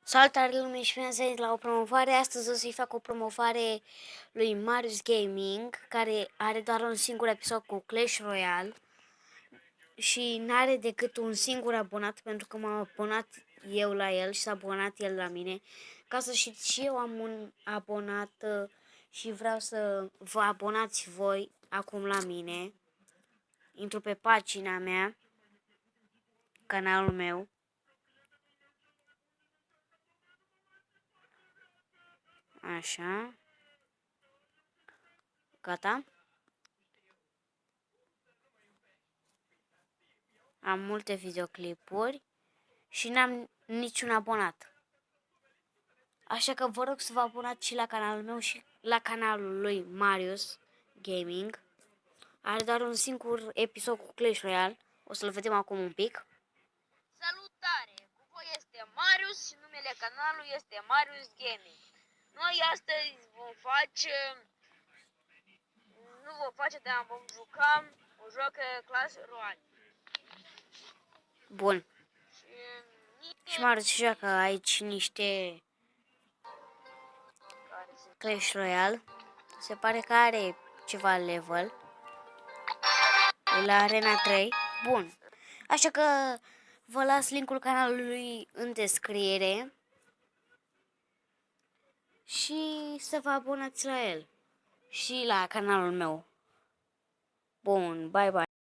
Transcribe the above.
Salutare lume și bine ați venit la o promovare. Astăzi o să-i fac o promovare lui Marius Gaming, care are doar un singur episod cu Clash Royale și n-are decât un singur abonat, pentru că m-am abonat eu la el și s-a abonat el la mine. Ca să știți, și eu am un abonat și vreau să vă abonați voi acum la mine. Intru pe pagina mea, canalul meu. Așa. Gata. Am multe videoclipuri și n-am niciun abonat. Așa că vă rog să vă abonați și la canalul meu și la canalul lui Marius Gaming. Are doar un singur episod cu Clash Royale. O să-l vedem acum un pic. Salutare! Cu voi este Marius și numele canalului este Marius Gaming. Noi astăzi vom juca un joc Clash Royale. Bun. Și Marius joacă aici niște Clash Royale. Se pare că are ceva level. E la Arena 3. Bun. Așa că vă las linkul canalului în descriere și să vă abonați la el și la canalul meu. Bun, bye bye.